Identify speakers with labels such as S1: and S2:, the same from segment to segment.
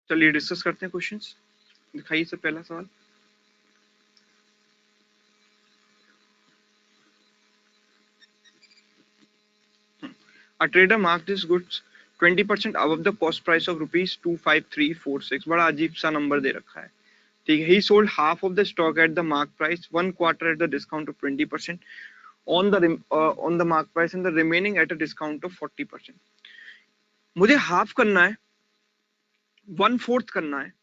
S1: चलिए डिस्कस करते हैं क्वेश्चंस। दिखाइए सर पहला सवाल। A trader marked his goods 20% above the cost price of rupees 25346। बड़ा अजीब सा नंबर दे रखा है, ठीक है। He sold half of the stock at the mark price, 1/4 at the discount of 20% on the mark price, and the remaining at a discount of 40%। मुझे half करना है, 1/4 करना है,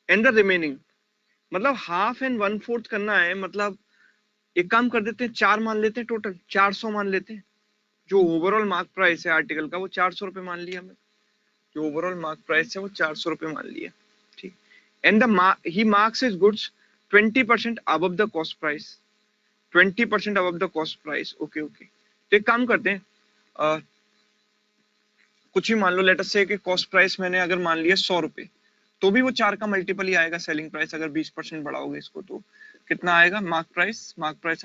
S1: एंड द रिमेनिंग, मतलब हाफ एंड 1/4 करना है। मतलब एक काम कर देते हैं, 4 मान लेते हैं, टोटल 400 मान लेते हैं। जो ओवरऑल मार्क प्राइस है आर्टिकल का वो 400 रुपए मान लिया हमने। जो ओवरऑल मार्क प्राइस है वो 400 रुपए मान लिया, ठीक। And he marks his goods 20% above the cost price, 20% above the cost price. Okay okay, तो एक काम करते हैं, कुछ भी मान लो, लेट अस से कि कॉस्ट प्राइस मैंने अगर मान लिया 100 रुपए, तो भी वो 4 का मल्टीपल ही आएगा। सेलिंग प्राइस अगर 20% बढ़ाओगे इसको तो कितना आएगा? मार्क प्राइस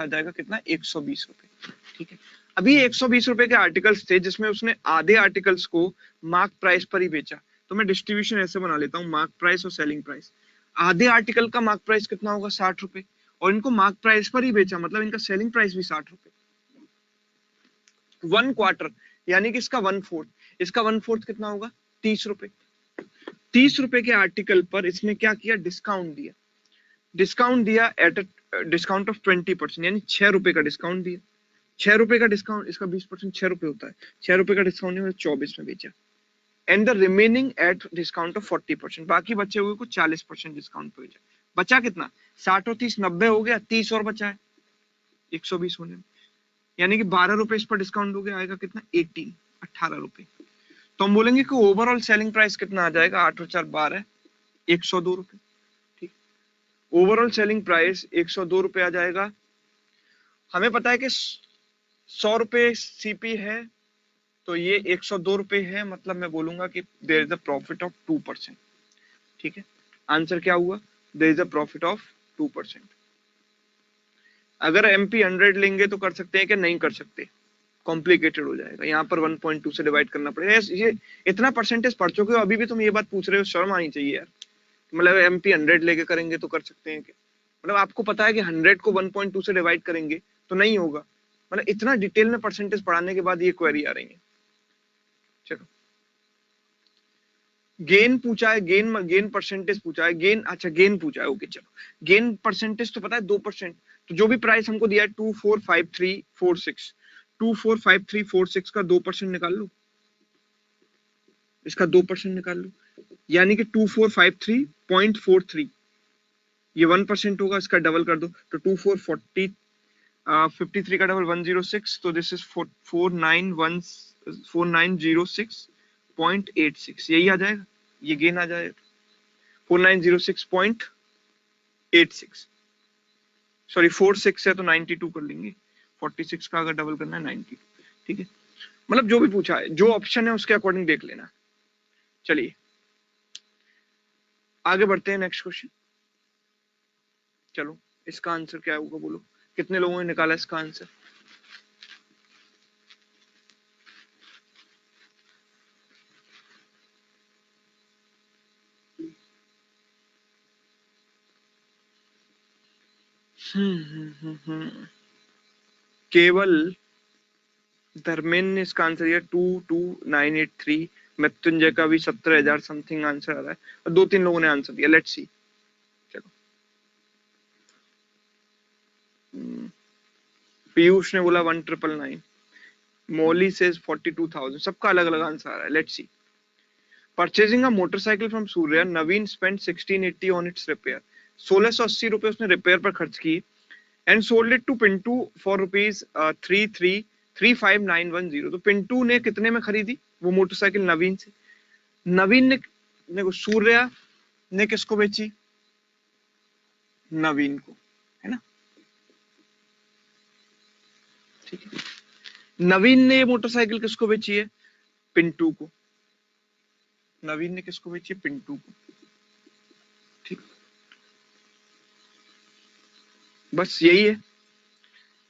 S1: आ जाएगा कितना? 120 रुपए, ठीक है। अभी 120 रुपए के आर्टिकल्स थे जिसमें उसने आधे आर्टिकल्स को मार्क प्राइस पर ही बेचा। तो मैं डिस्ट्रीब्यूशन ऐसे बना लेता हूँ, मार्क प्राइस और सेलिंग प्राइस। आधे आर्टिकल का मार्क प्राइस कितना होगा? 60 रुपए, और इनको मार्क प्राइस पर ही बेचा, मतलब इनका सेलिंग प्राइस भी 60 रुपए। 1/4 यानी कि इसका 1/4, इसका 1/4 कितना होगा? 30 रुपए। 30 रुपए के आर्टिकल पर इसने क्या किया? डिस्काउंट दिया। डिस्काउंट दिया एट डिस्काउंट ऑफ 20%, यानी 6 रुपए का डिस्काउंट दिया। 6 रुपए का डिस्काउंट, इसका 20% 6 रुपए होता है। 6 रुपए का डिस्काउंट है, 24 में बेचा। And the remaining at discount of 40%, बाकी बचे हुए को 40% डिस्काउंट पे बेचा। बचा कितना? 60 और 30 90 हो गया, 30 और बचा है 120 होने में, यानी कि 12 रुपए इस पर डिस्काउंट हो गया, आएगा कितना? 18 रुपए। तो हम बोलेंगे कि ओवरऑल सेलिंग प्राइस कितना आ जाएगा? 8 और 4 12, 102 रुपए, ठीक। ओवरऑल सेलिंग प्राइस 102 रुपए आ जाएगा। हमें पता है कि 100 रुपए सीपी है, तो ये 102 रुपए है, मतलब मैं बोलूंगा कि there is a profit of 2%, ठीक है। आंसर क्या हुआ? There is a profit of 2%। अगर MP 100 लेंगे तो कर सकते हैं कि नहीं कर सकते? कॉम्प्लिकेटेड हो जाएगा, यहाँ पर 1.2 से डिवाइड करना पड़ेगा। ये इतना परसेंटेज पढ़ चुके हो, अभी भी तुम ये बात पूछ रहे हो, शर्म आनी चाहिए यार। मतलब MP 100 लेके करेंगे तो कर सकते हैं कि, मतलब आपको पता है कि 100 को 1.2 से डिवाइड करेंगे तो नहीं होगा। मतलब इतना डिटेल में परसेंटेज पढ़ाने के बाद ये क्वेरी आ रही है। चलो, गेन पूछा है, गेन परसेंटेज पूछा है, गेन, अच्छा गेन पूछा है, ओके चलो। गेन परसेंटेज तो पता है 2%। तो जो भी प्राइस हमको दिया है 245346, 245346 का 2% निकाल लो, इसका 2% निकाल लो, यानी कि 2453.43, ये 1% होगा, इसका डबल कर दो तो 2440, 53 का डबल 106, तो दिस इज 4906.86, यही आ जाएगा, ये गेन आ जाएगा 4906.86। सॉरी 46 है तो 92 कर लेंगे, 46 का अगर डबल करना है 92, ठीक है। मतलब जो भी पूछा है, जो ऑप्शन है उसके अकॉर्डिंग देख लेना। चलिए आगे बढ़ते हैं, नेक्स्ट क्वेश्चन। चलो, इसका आंसर क्या होगा बोलो, कितने लोगों ने निकाला इसका आंसर? केवल धर्मेंद्र ने इसका आंसर दिया 22983, मृत्युंजय का भी 17,000 समथिंग आंसर आ रहा है, और 2-3 लोगों ने आंसर दिया। Let's see. चलो, पीयूष ने बोला 1999, मौली सेज 42,000, सबका अलग अलग आंसर आ रहा है। Let's see. Purchasing a motorcycle from Surya, Naveen spend 1680 on its repair, 1680 रुपए उसने रिपेयर पर खर्च किए, and sold it to Pintu for rupees 3,35,910। तो पिंटू ने कितने में खरीदी वो मोटरसाइकिल? नवीन से। नवीन ने सूर्या ने किसको बेची? नवीन को, है ना, ठीक है। नवीन ने ये मोटरसाइकिल किसको बेची है? पिंटू को। नवीन ने किसको बेची है? पिंटू को, ठीक। बस यही है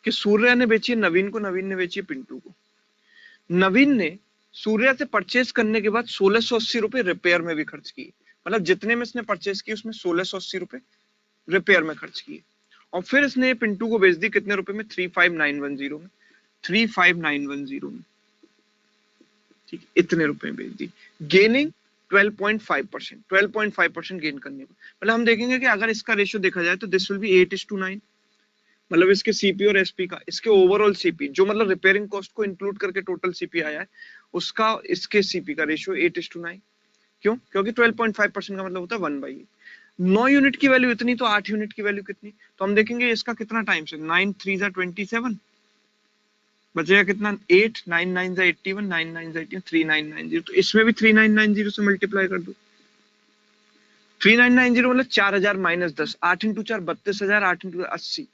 S1: कि सूर्या ने बेची है नवीन को, नवीन ने बेची है पिंटू को। नवीन ने सूर्या से परचेज करने के बाद 1680 रुपए रिपेयर में भी खर्च किए, मतलब जितने में इसने परचेज किए उसमें 1680 रुपए रिपेयर में खर्च किए, और फिर इसने पिंटू को बेच दी कितने रुपए में, 35910 में, 35910 में, ठीक, इतने रुपए में बेच दी, गेनिंग 12.5%, 12.5% गेन करने को। मतलब हम देखेंगे कि अगर इसका रेशियो देखा जाए तो दिस विल बी 8:9, मतलब इसके सीपी और एसपी का, इसके ओवरऑल सीपी जो मतलब रिपेयरिंग कॉस्ट को इंक्लूड करके टोटल सीपी आया है, उसका इसके सीपी का रेशियो 8:9। क्यों? क्योंकि 12.5% का मतलब होता है 1/8। 9 यूनिट की वैल्यू इतनी, तो 8 यूनिट की वैल्यू कितनी, तो हम देखेंगे इसका कितना टाइम से, 9 3 27, बचेगा कितना, 8, 9 9 81, 9 9 81, 3990, तो इसमें भी 3990 से मल्टीप्लाई कर दो, 3990 मतलब 4000 माइनस 10, 8 इंटू 4 32,000, 8 इंटू 80,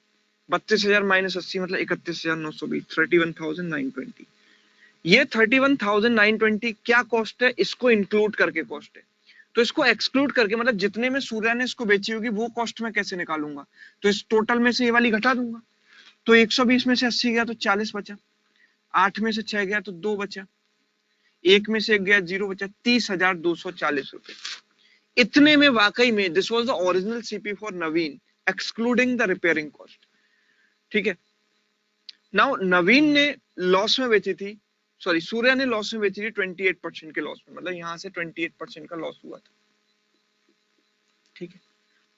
S1: 32,000 माइनस 80 मतलब 31,920, 31,920। ये 31,920 क्या कॉस्ट है, इसको इंक्लूड करके कॉस्ट है, तो इसको एक्सक्लूड करके मतलब जितने में सूर्या ने इसको बेची होगी वो कॉस्ट में कैसे निकालूंगा, तो इस टोटल में से ये वाली घटा दूंगा, तो 120 में से 80 गया तो 40 बचा, 8 में से 6 गया तो 2 बचा, 1 में से 1 गया 0 बचा, 30,240 रुपए। इतने में वाकई में this was the original CP for Naveen excluding the repairing cost, ठीक है। नाउ नवीन ने लॉस में बेची थी, सॉरी सूर्या ने लॉस में बेची थी 28% के लॉस में, मतलब यहां से 28% का लॉस हुआ था, ठीक है।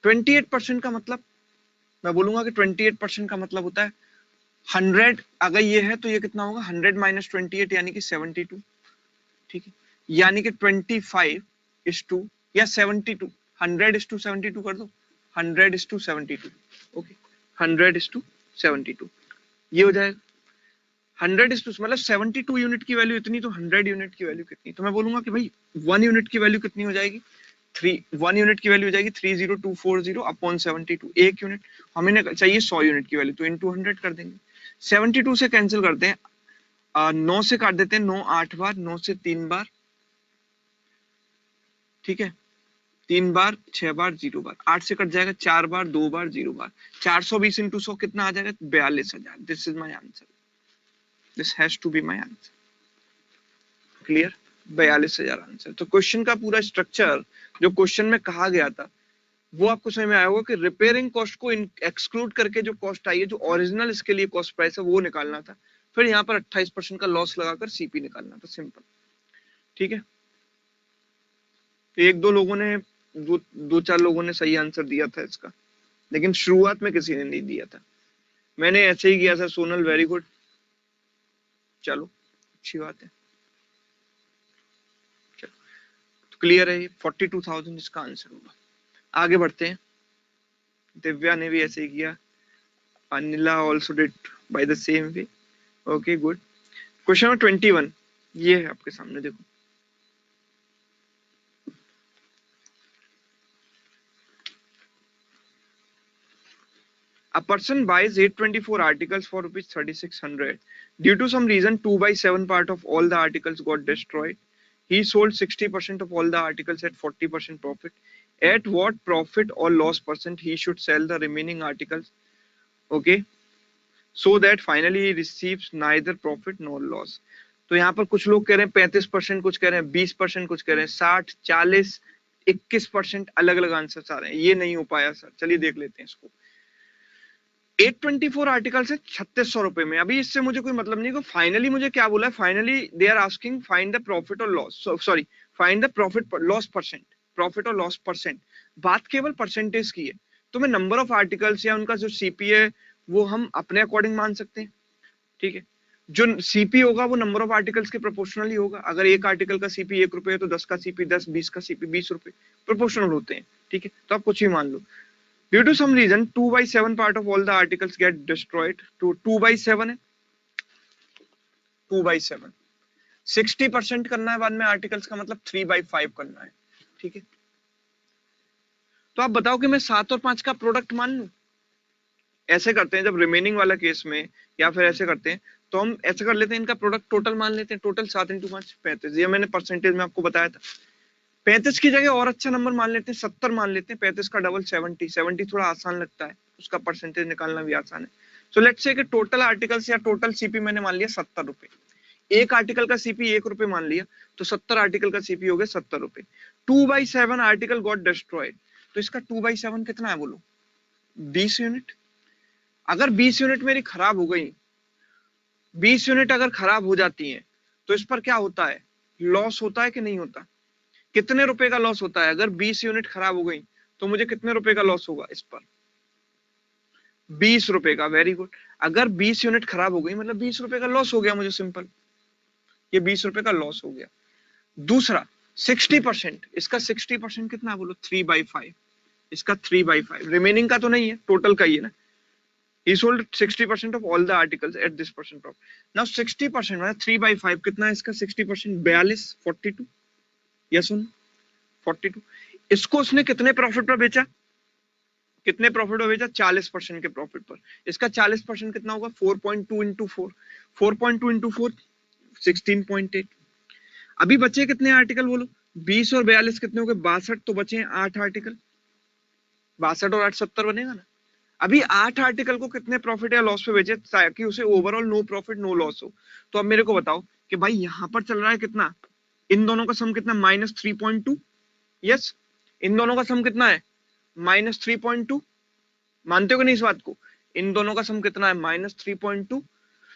S1: 28% का मतलब मैं बोलूंगा कि 28% का मतलब होता है 100, अगर ये है तो ये कितना होगा, 100 माइनस 28 यानी कि 72, ठीक है, यानी कि 25 इज टू या 72, 100:72 कर दो, 100:72, ओके, 100:72 ये हो जाएगा। 100 मतलब 72 यूनिट की वैल्यू इतनी, तो 100 यूनिट की वैल्यू कितनी, तो मैं बोलूंगा कि भाई 1 यूनिट की वैल्यू कितनी हो जाएगी, 1 यूनिट की वैल्यू हो जाएगी 30240 अपॉन 72, 1 यूनिट, हमें चाहिए 100 यूनिट की वैल्यू, तो इनटू 100 कर देंगे, 72 से कैंसिल करते हैं, 9 से काट देते हैं, 9 8 बार, 9 से 3 बार, ठीक है, 3 बार, 6 बार, 0 बार, 8 से कट जाएगा 4 बार, 2 बार, 0 बार, 420 इंटू 100 कितना आ जाएगा, 42,000। This is my answer, this has to be my answer, clear, 42,000 answer. तो क्वेश्चन का पूरा स्ट्रक्चर जो क्वेश्चन में कहा गया था वो आपको समझ में आया होगा कि रिपेयरिंग कॉस्ट को एक्सक्लूड करके जो कॉस्ट आई है, जो ओरिजिनल इसके लिए कॉस्ट प्राइस है वो निकालना था, फिर यहाँ पर 28% का लॉस लगाकर सीपी निकालना था, सिंपल, ठीक है। एक दो लोगों ने, दो चार लोगों ने सही आंसर दिया था इसका, लेकिन शुरुआत में किसी ने नहीं दिया था, मैंने ऐसे ही किया था। सोनल वेरी गुड, चलो अच्छी बात है, चलो तो क्लियर है, 42,000 इसका आंसर होगा। आगे बढ़ते हैं, दिव्या ने भी ऐसे ही किया, Anila also did by the same way, okay good. Question number 21 ये है आपके सामने, देखो a person buys 824 articles for rupees 3600. Due to some reason 2/7 part of all the articles got destroyed. He sold 60% of all the articles at 40% profit. At what profit or loss percent he should sell the remaining articles, okay, so that finally he receives neither profit nor loss. तो यहाँ पर कुछ लोग कह रहे हैं 35%, कुछ कह रहे हैं 20%, कुछ कह रहे हैं 60, 40, 21%, अलग अलग आंसर आ रहे हैं, ये नहीं हो पाया सर, चलिए देख लेते हैं इसको। 824 आर्टिकल है 3600 रुपए में, अभी इससे मुझे कोई मतलब नहीं, फाइनली मुझे क्या बोला है, finally they are asking find the profit और loss, sorry find the profit loss percent, profit और लॉस परसेंट, बात केवल परसेंटेज की है, तो मैं नंबर ऑफ आर्टिकल्स या उनका जो सीपी है वो हम अपने अकॉर्डिंग मान सकते हैं, ठीक है। जो सीपी होगा वो नंबर ऑफ आर्टिकल्स के प्रोपोर्शनली होगा, अगर एक आर्टिकल का सीपी 1 रुपए है तो 10 का सीपी 10, 20 का सीपी 20 रुपए, प्रोपोर्शनल होते हैं, ठीक है, तो आप कुछ भी मान लो। Due to some reason 2/7 part of all the articles get destroyed, to 2/7 है, 2/7 60% करना है बाद में आर्टिकल्स का, मतलब 3/5 करना है, ठीक है। तो आप बताओ कि मैं 7 और 5 का प्रोडक्ट मान लूं, ऐसे करते हैं जब रिमेनिंग वाला केस में, या फिर ऐसे करते हैं तो हम ऐसे कर लेते हैं, इनका प्रोडक्ट टोटल मान लेते हैं, टोटल 7 इंटू 5 35, ये मैंने परसेंटेज में आपको बताया था। 35 की जगह और अच्छा नंबर मान लेते हैं, 70 मान लेते हैं, 35 का डबल 70, 70 थोड़ा आसान लगता है, उसका परसेंटेज निकालना भी आसान है। सो लेट्स से कि टोटल आर्टिकल्स या टोटल सीपी मैंने मान लिया 70 रुपए, एक आर्टिकल का सीपी 1 रुपए मान लिया, तो 70 आर्टिकल का सीपी हो गया 70 रुपए। 2/7 आर्टिकल गॉट डिस्ट्रॉयड, तो इसका 2/7 कितना है बोलो? 20 यूनिट। अगर 20 यूनिट मेरी खराब हो गई, 20 यूनिट अगर खराब हो जाती हैं, तो इस पर क्या होता है? लॉस होता है कि नहीं होता? कितने रुपए का लॉस होता है? अगर 20 यूनिट खराब हो गई तो मुझे कितने रुपए का लॉस होगा इस पर? 20 रुपए का। Very good. अगर 20 यूनिट खराब हो गई मतलब 20 रुपए का लॉस हो गया मुझे, सिंपल। ये 20 रुपए का लॉस हो गया। दूसरा 60%, इसका 60% कितना बोलो? 3/5। इसका 3/5 रिमेनिंग का तो नहीं है, टोटल का ही है ना। He sold 60% of all the articles at this percent profit. Now 60% मतलब 3/5 कितना है इसका? 60% 42, 42। यस सुन, 42। इसको उसने कितने प्रॉफिट पर बेचा? कितने प्रॉफिट पर बेचा? 40% के प्रॉफिट पर। इसका 40% कितना होगा? 4.2 इंटू 4, 4.2 इंटू 4 16.8। अभी बचे कितने आर्टिकल बोलो? 20 और 42 कितने हो गए? 62। तो बचे हैं 8 आर्टिकल। 62 और 8 70 बनेगा ना। अभी 8 आर्टिकल को कितने प्रॉफिट या लॉस पे बेचे ताकि उसे overall no profit no loss हो? तो अब मेरे को बताओ कि भाई यहां पर चल रहा है कितना? इन दोनों का सम कितना? -3.2। यस, इन दोनों का सम कितना है? -3.2। मानते हो कि नहीं इस बात को? इन दोनों का सम कितना है? -3.2।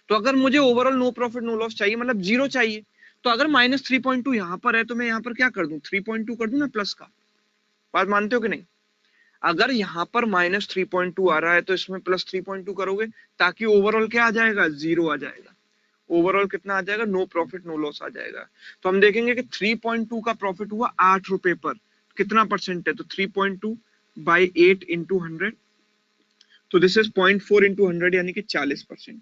S1: तो अगर मुझे overall no profit no loss चाहिए, मतलब जीरो चाहिए, तो अगर -3.2 यहां पर है तो मैं यहां पर क्या कर दूं? 3.2 कर दूं ना प्लस का। बात मानते हो कि नहीं? अगर यहां पर -3.2 आ रहा है तो इसमें +3.2 करोगे ताकि ओवरऑल क्या आ जाएगा? 0 आ जाएगा। ओवरऑल कितना आ जाएगा? नो प्रॉफिट नो लॉस आ जाएगा। तो हम देखेंगे कि 3.2 का प्रॉफिट हुआ 8 रुपए पर, कितना परसेंट है? तो 3.2/8 इंटू 100, तो दिस इज 0.4 इंटू 100 यानी कि 40%।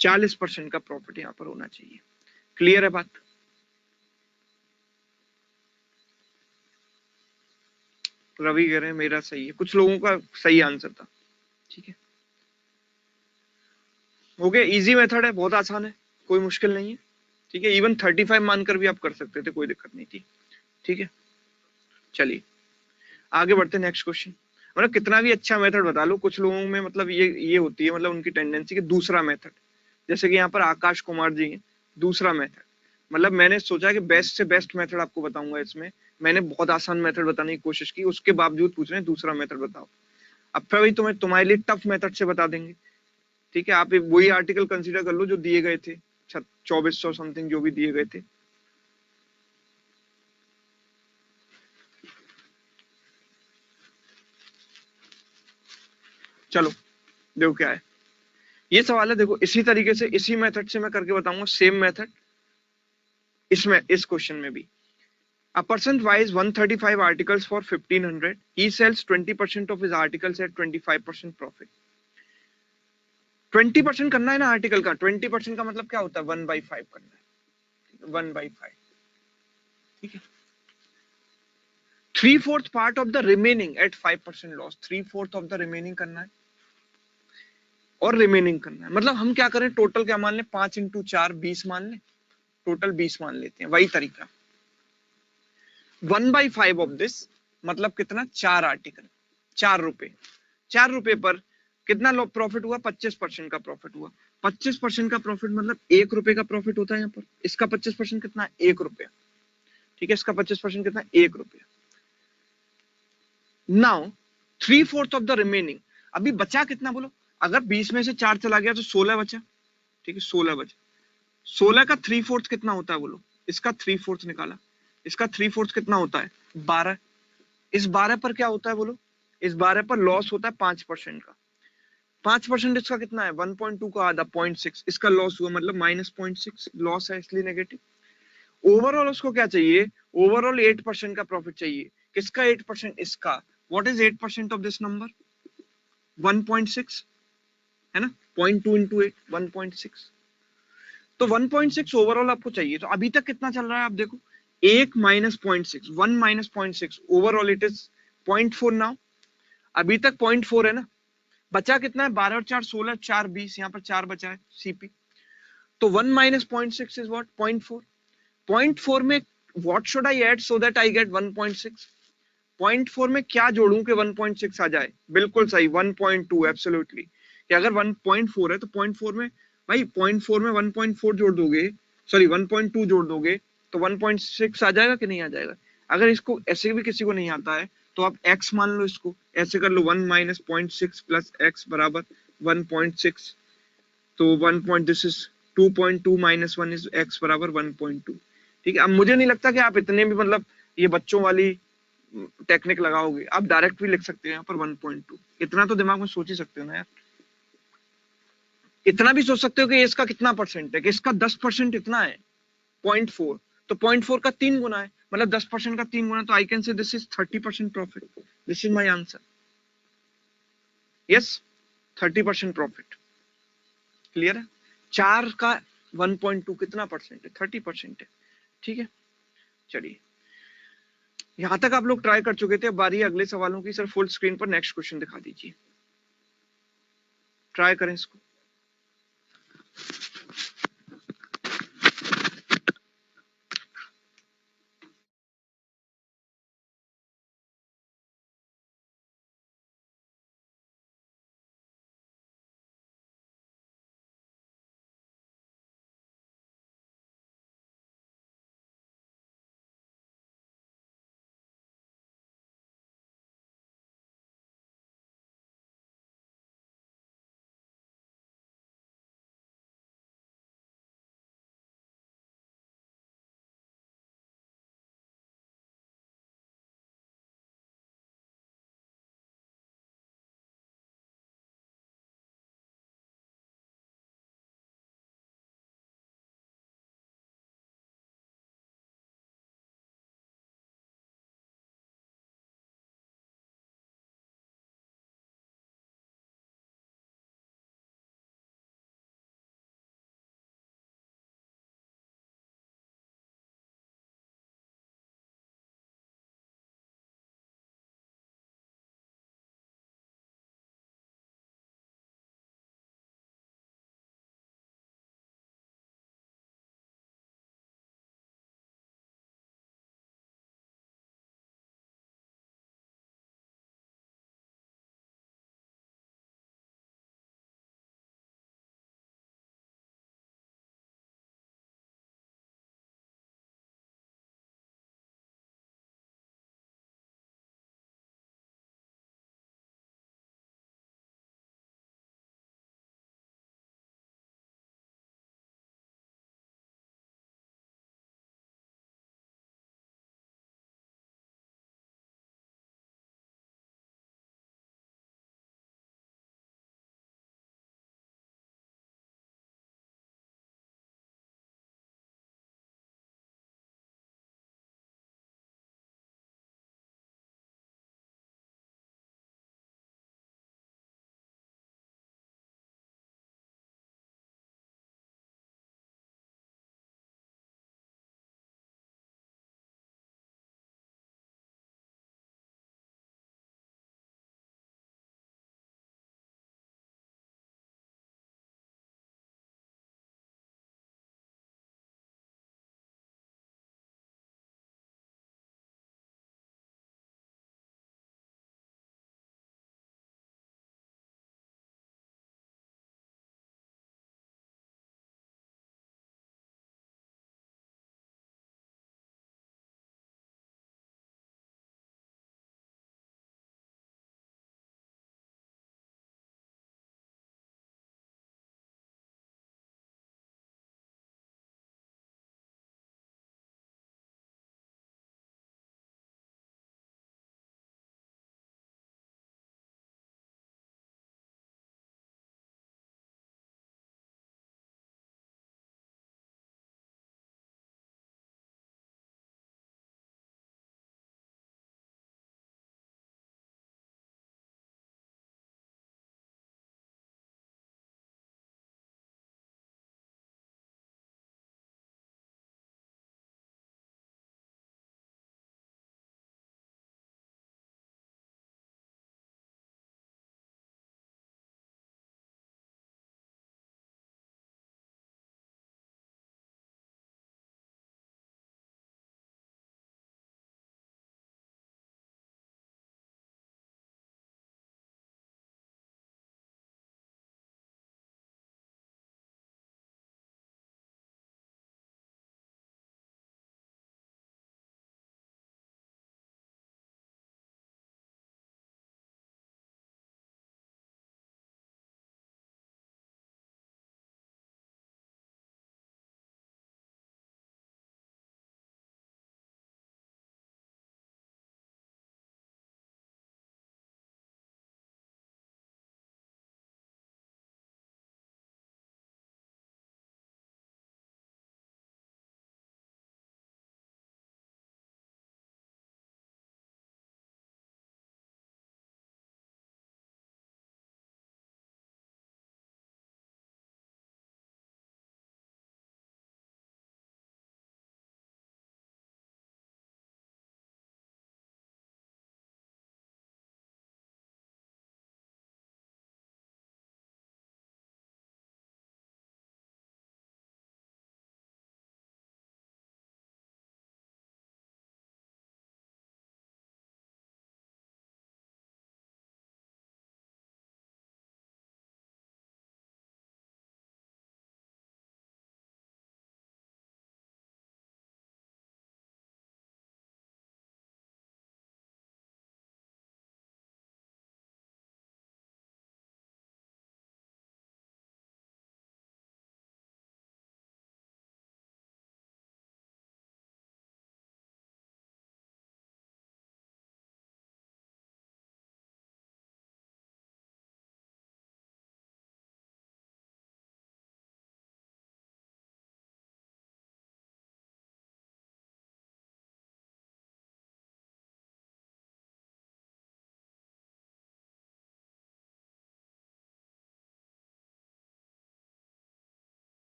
S1: 40% का प्रॉफिट यहां पर होना चाहिए। क्लियर है बात? रवि कह रहे हैं मेरा सही है, कुछ लोगों का सही आंसर था। ठीक है, हो गया। इजी मेथड है, बहुत आसान है, कोई मुश्किल नहीं है। ठीक है, इवन 35 मानकर भी आप कर सकते थे, कोई दिक्कत नहीं थी। ठीक है, चलिए आगे बढ़ते नेक्स्ट क्वेश्चन। मतलब कितना भी अच्छा मेथड बता लो, कुछ लोगों में मतलब ये होती है, मतलब उनकी टेंडेंसी कि दूसरा मेथड, जैसे कि यहाँ पर आकाश कुमार जी हैं, दूसरा मेथड। मतलब मैंने सोचा कि बेस्ट से बेस्ट मेथड आपको बताऊंगा इसमें। मैंने बहुत आसान मेथड बताने की कोशिश की, उसके बावजूद पूछ रहे हैं दूसरा मेथड बताओ। अब फिर वही तुम्हारे लिए टफ मेथड से बता देंगे। ठीक है, आप वही आर्टिकल कंसीडर कर लो जो दिए गए थे, 2400 समथिंग जो भी दिए गए थे। चलो देखो क्या है ये सवाल है। देखो इसी तरीके से, इसी मेथड से मैं करके बताऊंगा, सेम मेथड इसमें, इस क्वेश्चन में भी। A person buys 135 articles for 1500. He sells 20% of his articles at 25% profit. 20% करना है ना आर्टिकल का। 20% का मतलब क्या होता है? 1/5 करना है, 1/5। ठीक है, 3/4 part of the remaining at 5% loss. 3/4 of the remaining करना है और रिमेनिंग करना है। मतलब हम क्या करें, टोटल क्या मान लें? 5 इंटू 4 20 मान लें, टोटल 20 मान लेते हैं, वही तरीका। 1/5 ऑफ दिस मतलब कितना? 4 आर्टिकल, 4 रुपए। 4 रुपए पर कितना प्रॉफिट हुआ? 25% का प्रॉफिट हुआ। 25% का प्रॉफिट मतलब 1 रुपए का प्रॉफिट होता है यहाँ पर। इसका 25% कितना है? 1 रुपया। ठीक है, इसका 25% कितना है? 1 रुपया। नाउ 3/4 ऑफ द रिमेनिंग, अभी बचा कितना बोलो? अगर 20 में से 4 चला गया तो 16 बचा। ठीक है, 16 बचा। 16 का 3/4 कितना होता है बोलो? इसका 3/4 निकाला, इसका 3/4 कितना होता है? 12। इस 12 पर क्या होता है बोलो? इस 12 पर लॉस होता है 5% का। 5% इसका कितना है? 1.2 का आधा 0.6, इसका लॉस हुआ, मतलब -0.6 लॉस है, इसलिए नेगेटिव। ओवरऑल उसको क्या चाहिए? ओवरऑल 8% का प्रॉफिट चाहिए। किसका 8%? इसका। What is 8% of this number? 1.6 है ना, 0.2 इंटू 8 1.6। तो 1.6 ओवरऑल आपको चाहिए। तो अभी तक कितना चल रहा है आप देखो, 1 - 0.6, 1 - 0.6, ओवरऑल इट इज 0.4 नाउ। अभी तक 0.4 है ना, बचा कितना है? 12 और 4 16, 4 20, यहाँ पर 4 बचा है सीपी। तो 1 - 0.6 इज व्हाट? 0.4। 0.4 में what should I add so that I get 1.6? 0.4 में क्या जोड़ूं कि 1.6 आ जाए? बिल्कुल सही, 1.2। एब्सोल्युटली, कि अगर 1.4 है तो 0.4 में भाई 0.4 में 1.4 जोड़ दोगे, सॉरी 1.2 जोड़ दोगे तो 1.6 आ जाएगा कि नहीं आ जाएगा? अगर इसको ऐसे भी किसी को नहीं आता है तो आप x मान लो, इसको ऐसे कर लो, 1 माइनस 0.6 प्लस x बराबर 1.6, तो 1 point, this is 2.2 minus 1 is x बराबर 1.2। ठीक है, अब मुझे नहीं लगता कि आप इतने भी मतलब ये बच्चों वाली टेक्निक लगाओगे, आप डायरेक्ट भी लिख सकते हो यहाँ पर 1.2। इतना तो दिमाग में सोच ही सकते हो ना यार, इतना भी सोच सकते हो कि इसका कितना परसेंट है, कि इसका 10% इतना है 0.4, तो 0.4 का 3 गुना है, मतलब 10% का 3 गुना, तो I can say this is 30% profit. This is my answer, yes, 30% profit. Clear है? 4 का 1.2 कितना परसेंट है? 30% है। ठीक है, चलिए यहां तक आप लोग ट्राई कर चुके थे, बारी अगले सवालों की। सर फुल स्क्रीन पर नेक्स्ट क्वेश्चन दिखा दीजिए, ट्राई करें इसको।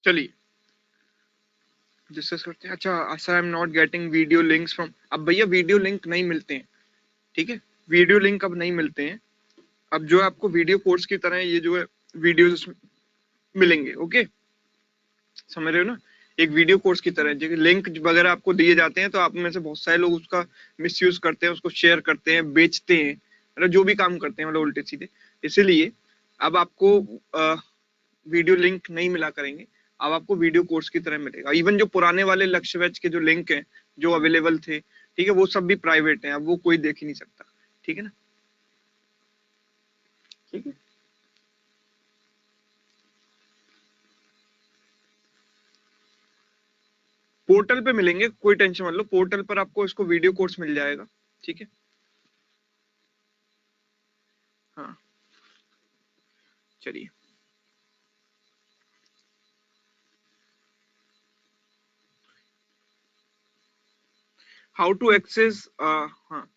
S1: चलिए डिस्कस करते हैं। अच्छा sir I am not getting video links from, अब भैया वीडियो लिंक नहीं मिलते हैं, ठीक है, वीडियो लिंक अब नहीं मिलते हैं। अब जो है आपको वीडियो कोर्स की तरह ये जो है वीडियोस मिलेंगे, ओके, समझ रहे हो ना, एक वीडियो कोर्स की तरह जो लिंक वगैरह आपको दिए जाते हैं, तो आप में से बहुत सारे लोग उसका मिसयूज करते हैं, उसको शेयर करते हैं, बेचते हैं, मतलब जो भी काम करते हैं मतलब उल्टे सीधे। इसीलिए अब आपको वीडियो लिंक नहीं मिला करेंगे, अब आपको वीडियो कोर्स की तरह मिलेगा। इवन जो पुराने वाले लक्ष्य बैच के जो लिंक हैं जो अवेलेबल थे, ठीक है, वो सब भी प्राइवेट हैं, अब वो कोई देख ही नहीं सकता, ठीक है ना, ठीक है। पोर्टल पे मिलेंगे, कोई टेंशन मत लो, पोर्टल पर आपको इसको वीडियो कोर्स मिल जाएगा, ठीक है। हाँ चलिए, हाउ टू एक्सेस, हाँ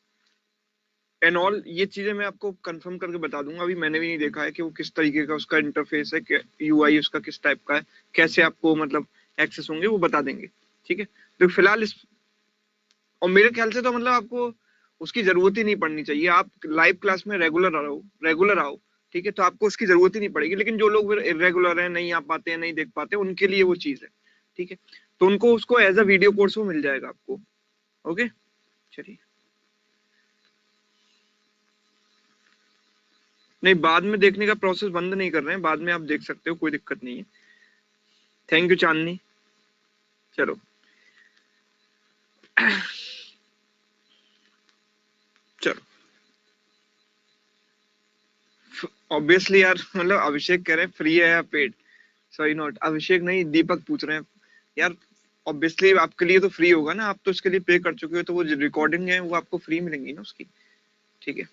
S1: एंड ऑल ये चीजें मैं आपको कंफर्म करके बता दूंगा, अभी मैंने भी नहीं देखा है कि वो किस तरीके का उसका इंटरफेस है, कि यूआई उसका किस टाइप का है, कैसे आपको मतलब एक्सेस होंगे वो बता देंगे, ठीक है। तो फिलहाल इस, और मेरे ख्याल से तो मतलब आपको उसकी जरूरत ही नहीं पड़नी चाहिए, आप लाइव क्लास में रेगुलर आओ, रेगुलर आओ, ठीक है, तो आपको उसकी जरूरत ही नहीं पड़ेगी। लेकिन जो लोग इरेगुलर हैं, नहीं आ पाते हैं, नहीं देख पाते, उनके लिए वो चीज है, ठीक है, तो उनको उसको एज अ वीडियो कोर्स वो मिल जाएगा आपको, ओके। चलिए, नहीं बाद में देखने का प्रोसेस बंद नहीं कर रहे हैं, बाद में आप देख सकते हो, कोई दिक्कत नहीं है। थैंक यू चांदनी। चलो चलो, ऑब्वियसली यार, मतलब अभिषेक कह रहे हैं फ्री है या पेड, सॉरी नॉट अभिषेक, नहीं दीपक पूछ रहे हैं यार। ऑब्वियसली आपके लिए तो फ्री होगा ना, आप तो इसके लिए पे कर चुके हो, तो वो रिकॉर्डिंग है वो आपको फ्री मिलेंगी ना उसकी, ठीक है।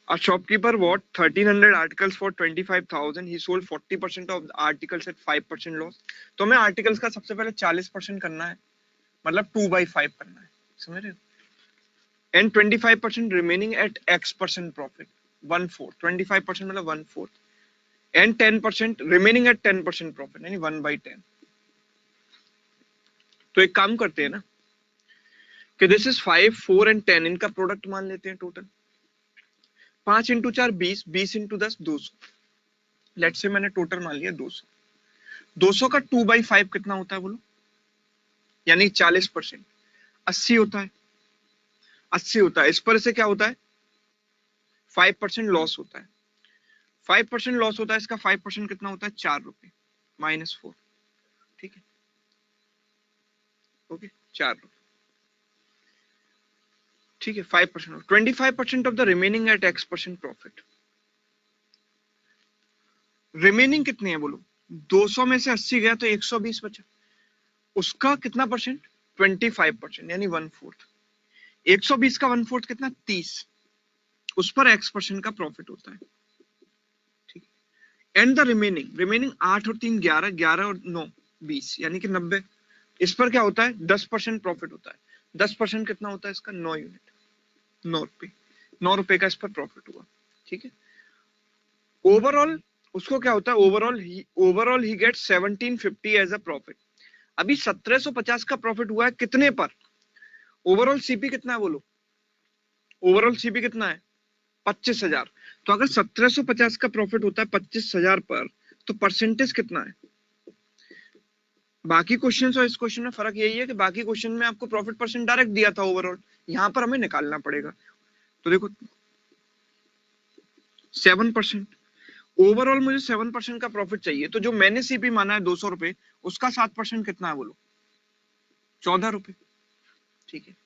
S1: A shopkeeper bought 1300 articles for 25,000. He sold 40% of the articles at 5% loss. तो हमें आर्टिकल्स का सबसे पहले 40% करना है, मतलब 2/5 करना है, समझ रहे हो, and 25% remaining at x% profit, 1/4, 25% मतलब 1/4, एंड 10% रिमेनिंग एट 10% प्रॉफिट, यानी 1/10। तो एक काम करते हैं ना, कि दिस इज 5, 4 एंड 10, इनका प्रोडक्ट मान लेते हैं टोटल, 5 × 4 20, 20 × 10 200, लेट से मैंने टोटल मान लिया 200, 200 का 2/5 कितना होता है बोलो, यानी 40%, 80 होता है, 80 होता है, इस पर से क्या होता है, 5% लॉस होता है, 5% लॉस होता है, इसका 5% कितना होता है, 4 रुपए, -4, ठीक है, ओके, 4 रुपए, ठीक है, 5%, 25% of the remaining at x% profit, remaining कितनी है बोलो, 200 में से 80 गया तो 120 बचा, उसका कितना परसेंट, 25%, यानी 1/4, 120 का 1/4 कितना, 30, उस पर x% का प्रॉफिट होता है, ठीक है, एंड द रिमेनिंग, रिमेनिंग 8 और 3 11, 11 और 9 20, यानी कि 90, इस पर क्या होता है, 10% प्रॉफिट होता है, 10% कितना होता है इसका, 9 यूनिट, 9 रुपए, 9 रुपए का इस पर प्रॉफिट हुआ, ठीक है। ओवरऑल उसको क्या होता है, overall he get 1750 as a profit. अभी 1750 का प्रॉफिट हुआ है कितने पर, ओवरऑल सीपी कितना है बोलो, ओवरऑल सीपी कितना है, 25,000, तो अगर 1750 का प्रॉफिट होता है 25,000 पर, तो परसेंटेज कितना है। बाकी क्वेश्चन और इस क्वेश्चन में फर्क यही है कि बाकी क्वेश्चन में आपको प्रॉफिट परसेंट डायरेक्ट दिया था ओवरऑल, यहाँ पर हमें निकालना पड़ेगा, तो देखो 7%, ओवरऑल मुझे 7% का प्रॉफिट चाहिए, तो जो मैंने सीपी माना है 200 रुपए, उसका 7% कितना है बोलो, 14 रुपए, ठीक है,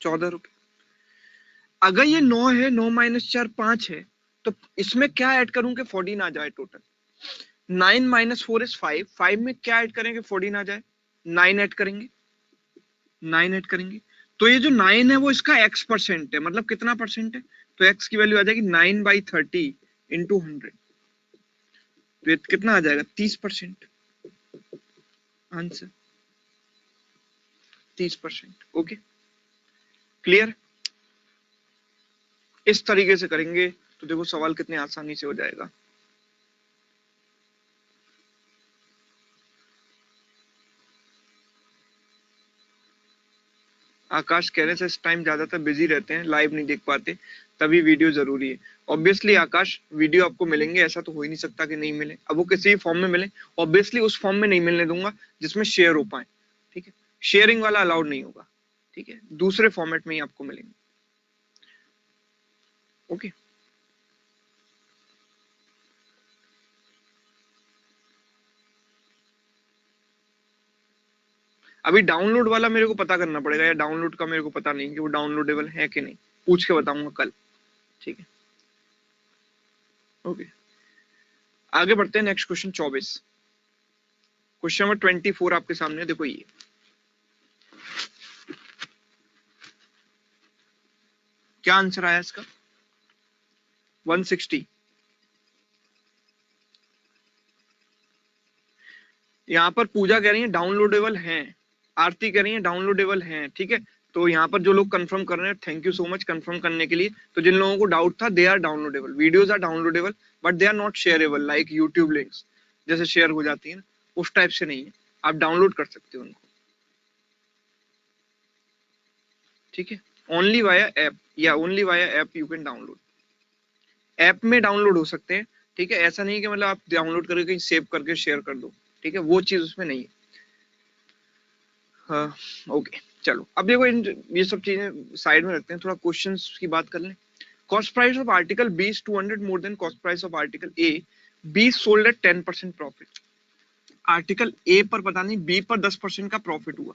S1: 14 रुपए। अगर ये 9 है, 9 - 4 5 है, तो इसमें क्या ऐड करूं कि 14 आ जाए टोटल, 9 - 4 इज 5, 5 में क्या ऐड करेंगे 14 आ जाए, 9 ऐड करेंगे, 9 ऐड करेंगे, तो ये जो 9 है वो इसका x% है, मतलब कितना परसेंट है, तो x की वैल्यू आ जाएगी 9/30 इंटू 100, तो ये कितना आ जाएगा, 30%, आंसर 30%, ओके, क्लियर। इस तरीके से करेंगे तो देखो सवाल कितने आसानी से हो जाएगा। आकाश कहने से इस टाइम ज्यादातर बिजी रहते हैं, लाइव नहीं देख पाते, तभी वीडियो जरूरी है। ऑब्वियसली आकाश वीडियो आपको मिलेंगे, ऐसा तो हो ही नहीं सकता कि नहीं मिले। अब वो किसी भी फॉर्म में मिले, ऑब्वियसली उस फॉर्म में नहीं मिलने दूंगा जिसमें शेयर हो पाए, ठीक है। शेयरिंग वाला अलाउड नहीं होगा, ठीक है, दूसरे फॉर्मेट में ही आपको मिलेंगे। ओके अभी डाउनलोड वाला मेरे को पता करना पड़ेगा, या डाउनलोड का मेरे को पता नहीं कि वो डाउनलोडेबल है कि नहीं, पूछ के बताऊंगा कल, ठीक है। ओके आगे बढ़ते हैं, नेक्स्ट क्वेश्चन 24। क्वेश्चन नंबर 24 आपके सामने देखो, ये क्या आंसर आया इसका? 160। यहाँ पर पूजा कह रही है डाउनलोडेबल हैं, आरती कह रही है डाउनलोडेबल हैं, ठीक है। तो यहाँ पर जो लोग कंफर्म कर रहे हैं, thank you so much confirm करने के लिए। तो जिन लोगों को डाउट था, they are downloadable, videos are downloadable, but they are not shareable like YouTube links, जैसे शेयर हो जाती है ना, उस टाइप से नहीं है, आप डाउनलोड कर सकते हो उनको, ठीक है। ओनली वाया ऐप, या only via app you can download, app में डाउनलोड हो सकते हैं, ठीक है। ऐसा नहीं कि मतलब आप डाउनलोड करके कहीं सेव करके शेयर कर दो, ठीक है, वो चीज उसमें नहीं है। हाँ ओके चलो, अब देखो ये सब चीजें साइड में रखते हैं, थोड़ा क्वेश्चंस की बात कर लें। Cost price of article B is 200 more than cost price of article A, B sold at 10% profit. Article A पर पता नहीं, बी पर 10% का प्रॉफिट हुआ।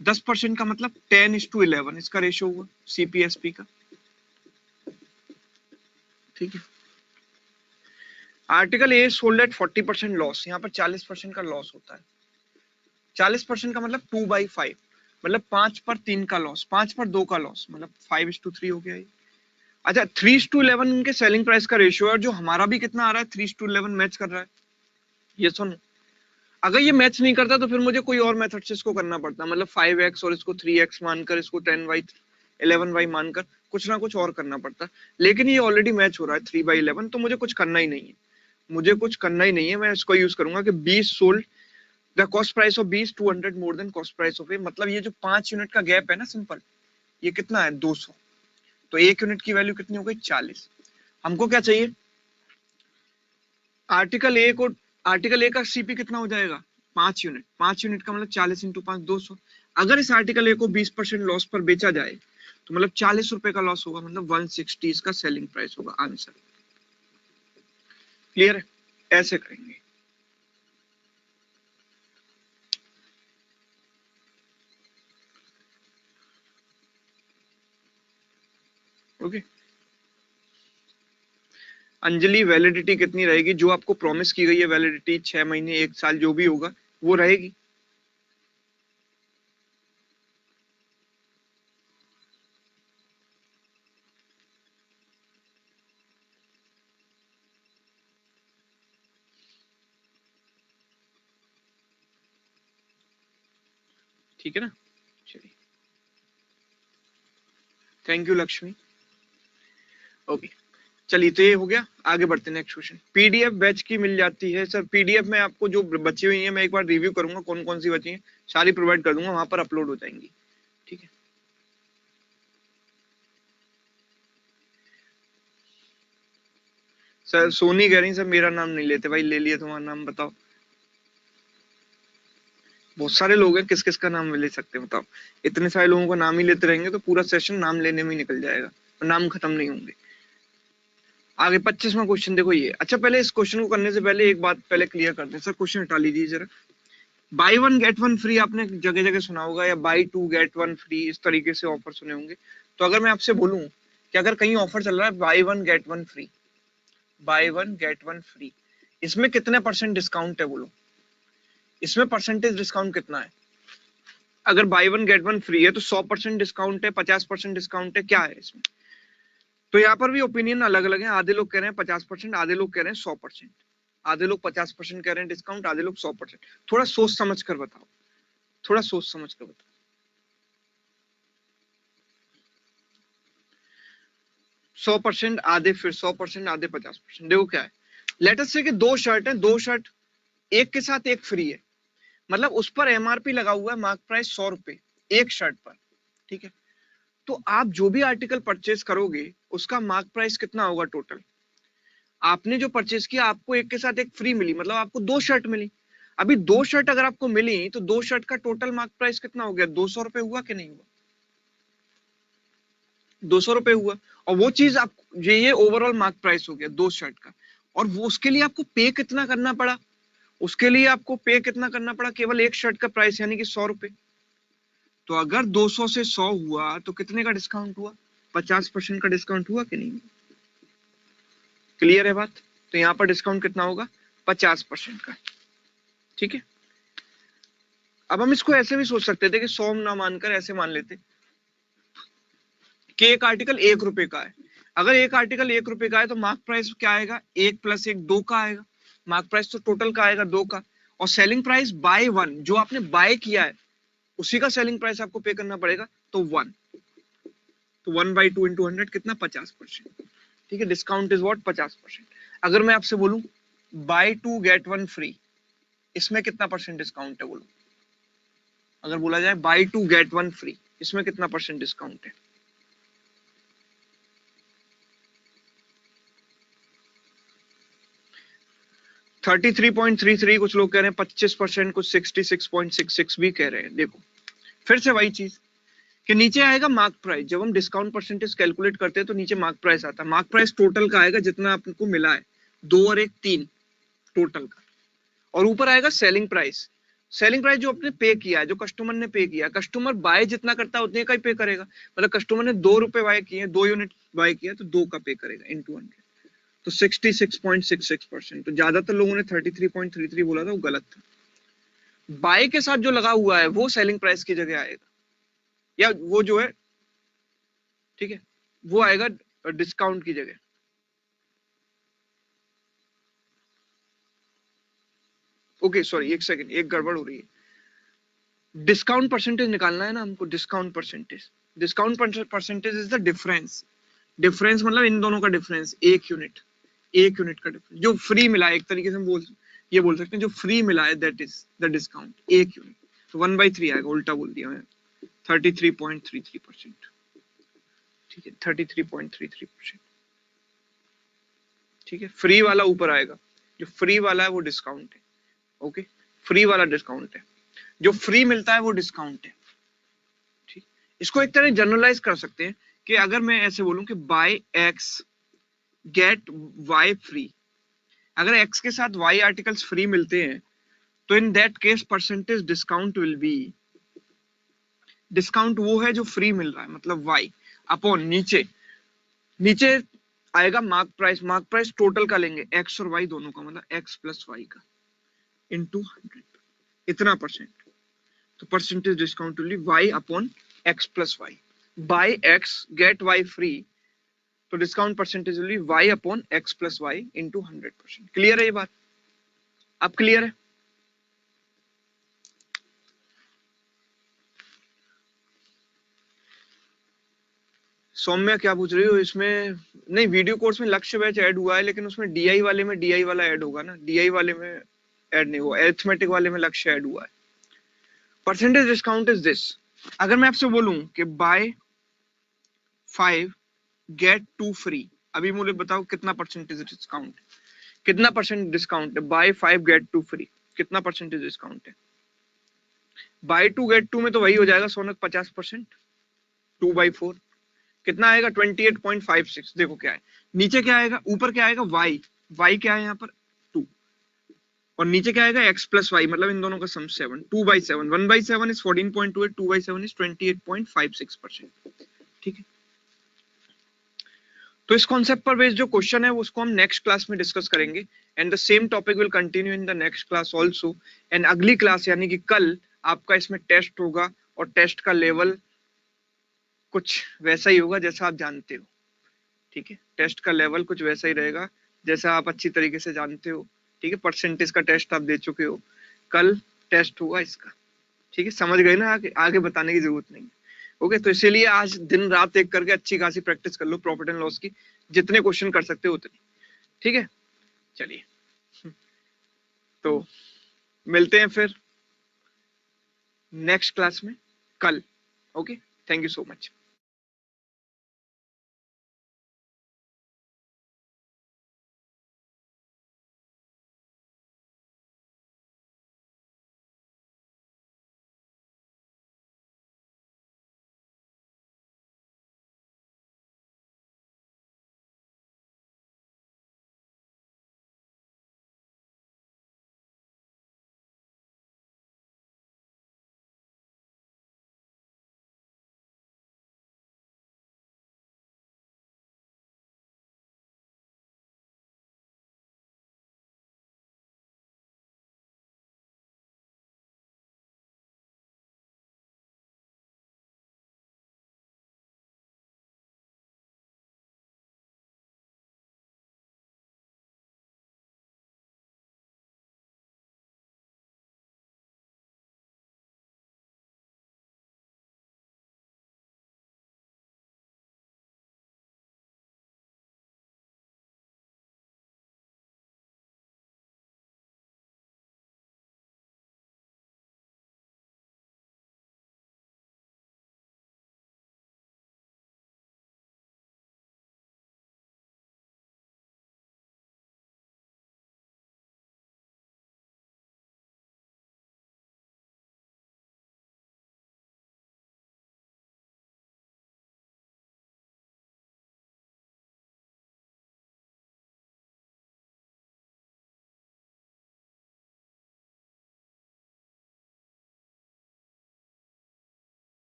S1: 10% का मतलब 10:11 इसका रेशियो हुआ सीपीएसपी का, ठीक है। Article a sold at 40% loss, यहाँ पर 40% का लॉस होता है। 40% का मतलब 2/5, मतलब 5/3 का लॉस, 5/2 का लॉस, मतलब 5:3 हो गया ये। अच्छा 3:11 इनके सेलिंग प्राइस का रेशियो है, जो हमारा भी कितना आ रहा है, 3:11 मैच कर रहा है, ये सुनो। अगर ये मैच नहीं करता तो फिर मुझे कोई और मेथड से इसको करना पड़ता, मतलब 5x और इसको 3x मानकर, इसको 10/11 मानकर कुछ ना कुछ और करना पड़ता। लेकिन ये ऑलरेडी मैच हो रहा है 3/11, तो मुझे कुछ करना ही नहीं है, मुझे कुछ करना ही नहीं है। मैं इसको यूज करूंगा कि 20 sold the cost price of 20 200 more than cost price of A, मतलब ये जो 5 यूनिट का गैप है ना, सिंपल, ये कितना है 200, तो 1 यूनिट की वैल्यू कितनी हो गई 40। हमको क्या चाहिए, आर्टिकल ए को, आर्टिकल ए का सीपी कितना हो जाएगा 5 यूनिट, 5 यूनिट का मतलब 40 इंटू 5 200। अगर इस आर्टिकल ए को 20% लॉस पर बेचा जाए तो मतलब 40 रुपए का लॉस होगा, मतलब 160 इसका सेलिंग प्राइस होगा, आंसर क्लियर है, ऐसे करेंगे। ओके अंजलि वैलिडिटी कितनी रहेगी, जो आपको प्रॉमिस की गई है वैलिडिटी 6 महीने 1 साल जो भी होगा वो रहेगी। ठीक है ना, चलिए थैंक यू लक्ष्मी। ओके चलिए तो ये हो गया, आगे बढ़ते हैं नेक्स्ट क्वेश्चन। पीडीएफ बैच की मिल जाती है सर, पीडीएफ में आपको जो बची हुई है मैं एक बार रिव्यू करूंगा कौन कौन सी बची है, सारी प्रोवाइड कर दूंगा, वहां पर अपलोड हो जाएंगी, ठीक है। सर सोनी कह रही सर मेरा नाम नहीं लेते, भाई ले लिया, तुम्हारा नाम बताओ। बहुत सारे लोग हैं, किस किस का नाम ले सकते हैं बताओ, इतने सारे लोगों का नाम ही लेते रहेंगे तो पूरा सेशन नाम लेने में ही निकल जाएगा और नाम खत्म नहीं होंगे। आगे 25वां क्वेश्चन देखो ये, अच्छा पहले इस क्वेश्चन को करने से पहले एक बात पहले क्लियर करते हैं, सर क्वेश्चन हटा लीजिए जरा। Buy one get one free आपने जगह जगह सुना होगा, या buy two get one free, इस तरीके से ऑफर सुने होंगे। तो अगर मैं आपसे बोलूं कि अगर कहीं ऑफर चल रहा है by one get one free, by one get one free, इसमें कितने परसेंट डिस्काउंट है बोलो, इसमें परसेंटेज डिस्काउंट कितना है? अगर by one get one free है तो 100% डिस्काउंट है, 50% डिस्काउंट है, क्या है इसमें? तो यहाँ पर भी ओपिनियन अलग अलग है, आधे लोग कह रहे हैं 50%, आधे लोग कह रहे हैं 100%, आधे लोग 50% कह रहे हैं डिस्काउंट, आधे लोग 100%। थोड़ा सोच समझ कर बताओ, थोड़ा सोच समझ कर बताओ। 100% आधे, फिर 100% आधे 50%। देखो क्या है, लेट अस से कि दो शर्ट है, दो शर्ट एक के साथ एक फ्री है, मतलब उस पर एमआरपी लगा हुआ है मार्क प्राइस 100 रुपए एक शर्ट पर, ठीक है। तो आप जो भी आर्टिकल परचेज करोगे उसका मार्क प्राइस कितना होगा टोटल। आपने जो परचेज किया आपको एक के साथ एक फ्री मिली, मतलब आपको दो शर्ट मिली। अभी दो शर्ट अगर आपको मिली तो दो शर्ट का टोटल मार्क प्राइस कितना हो गया, 200 रुपए हुआ कि नहीं हुआ, 200 रुपए हुआ। और वो चीज आप, ये ओवरऑल मार्क प्राइस हो गया दो शर्ट का। और वो उसके लिए आपको पे कितना करना पड़ा, उसके लिए आपको पे कितना करना पड़ा, केवल एक शर्ट का प्राइस यानी कि 100 रुपए। तो अगर 200 से 100 हुआ तो कितने का डिस्काउंट हुआ, 50% का डिस्काउंट हुआ कि नहीं। क्लियर है बात। तो यहाँ पर डिस्काउंट कितना होगा, 50% का, ठीक है। अब हम इसको ऐसे भी सोच सकते थे कि 100 ना मानकर ऐसे मान लेते कि एक आर्टिकल 1 रुपए का है। अगर एक आर्टिकल 1 रुपए का है तो मार्क प्राइस क्या आएगा, 1 + 1 2 का आएगा। मार्क प्राइस तो टोटल का आएगा 2 का। और सेलिंग प्राइस बाय 1, जो आपने बाय किया है उसी का सेलिंग प्राइस आपको पे करना पड़ेगा, तो 1। तो 1/2 × 100 कितना, 50%, ठीक है। Discount is what, 50%। अगर मैं आपसे बोलूं बाय 2 गेट 1 फ्री, इसमें कितना परसेंट डिस्काउंट है बोलो। अगर बोला जाए बाय 2 गेट 1 फ्री, इसमें कितना परसेंट डिस्काउंट है। 33.33, कुछ लोग कह रहे हैं 25%, कुछ 66.66 भी कह रहे हैं। देखो फिर से वही चीज कि नीचे आएगा मार्क प्राइस। जब हम डिस्काउंट परसेंटेज कैलकुलेट करते हैं तो नीचे मार्क प्राइस आता है। मार्क प्राइस टोटल का आएगा जितना आपको मिला है, 2 और 1 3 टोटल का। और ऊपर आएगा सेलिंग प्राइस। सेलिंग प्राइस जो आपने पे किया है, जो कस्टमर ने पे किया, कस्टमर बाय जितना करता है उतने का ही पे करेगा। मतलब कस्टमर ने 2 रुपए बाय किए, 2 यूनिट बाय किया तो 2 का पे करेगा इन 100। तो 66.66%। तो ज्यादातर लोगों ने 33.33 बोला था, वो गलत था। बाय के साथ जो लगा हुआ है वो सेलिंग प्राइस की जगह आएगा, या वो जो है, ठीक है, वो आएगा डिस्काउंट की जगह। ओके सॉरी, एक सेकंड, एक गड़बड़ हो रही है। डिस्काउंट परसेंटेज निकालना है ना हमको, discount percentage. Discount percentage is the difference. Difference मतलब इन दोनों का डिफरेंस, एक यूनिट, एक यूनिट का डिफरेंस जो फ्री मिला है। एक तरीके से हम ये बोल सकते हैं जो फ्री मिला है, दैट इज द डिस्काउंट, एक यूनिट। तो 1/3 आएगा, उल्टा बोल दिया मैंने, 33.33%, ठीक है, 33.33%, ठीक है। फ्री वाला ऊपर आएगा, जो फ्री वाला है वो डिस्काउंट है। ओके, फ्री वाला डिस्काउंट है, जो फ्री मिलता है वो डिस्काउंट है, ठीक। इसको एक तरह जनरलाइज कर सकते हैं कि अगर मैं ऐसे बोलूं कि by X get Y free, अगर एक्स के साथ वाई आर्टिकल्स फ्री मिलते हैं तो in that case percentage discount will be, discount वो है जो फ्री मिल रहा है, मतलब वाई अपॉन नीचे, नीचे आएगा mark price. Mark price total का लेंगे, एक्स और वाई दोनों का, मतलब एक्स प्लस वाई का इनटू 100, इतना परसेंट। तो percentage discount will be Y upon X plus Y. Buy X get Y free, तो discount percentage will be Y upon X plus Y into 100%। Clear है ये बात, अब क्लियर है। सौम्या क्या पूछ रही हो इसमें, नहीं वीडियो कोर्स में लक्ष्य बैच ऐड हुआ है, लेकिन उसमें डीआई वाले में डीआई वाला ऐड होगा ना, डीआई वाले में ऐड नहीं हुआ, अरिथमेटिक वाले में लक्ष्य ऐड हुआ है। Percentage discount is this. अगर मैं आपसे बोलूं कि बाय 5 गेट 2 फ्री, अभी मुझे बताओ कितना परसेंटेज डिस्काउंट, कितना परसेंट डिस्काउंट है। बाय 5 गेट 2 फ्री, कितना परसेंटेज डिस्काउंट है। बाय 2 गेट 2 में तो वही हो जाएगा सोनक, 50%, 2/4 कितना आएगा, 28.56। देखो क्या है, नीचे क्या आएगा, ऊपर क्या आएगा, वाई, वाई क्या है यहाँ पर 2, और नीचे क्या आएगा एक्स प्लस वाई, मतलब इन दोनों का सम 7, 2/7, 1/7 इज 14.28, 2/7 इज 28.56%, ठीक है। तो इस कॉन्सेप्ट पर बेस्ड जो क्वेश्चन है उसको हम नेक्स्ट क्लास में डिस्कस करेंगे, and the same topic will continue in the next class also. And अगली क्लास यानी कि कल आपका इसमें टेस्ट होगा, और टेस्ट का लेवल कुछ वैसा ही होगा जैसा आप जानते हो, ठीक है। टेस्ट का लेवल कुछ वैसा ही रहेगा जैसा आप अच्छी तरीके से जानते हो, ठीक है। परसेंटेज का टेस्ट आप दे चुके हो, कल टेस्ट होगा इसका, ठीक है। समझ गए ना, आगे आगे बताने की जरूरत नहीं है। ओके, तो इसीलिए आज दिन रात एक करके अच्छी खासी प्रैक्टिस कर लो प्रॉफिट एंड लॉस की, जितने क्वेश्चन कर सकते हो उतने। ठीक है, चलिए तो मिलते हैं फिर नेक्स्ट क्लास में कल। Okay, thank you so much.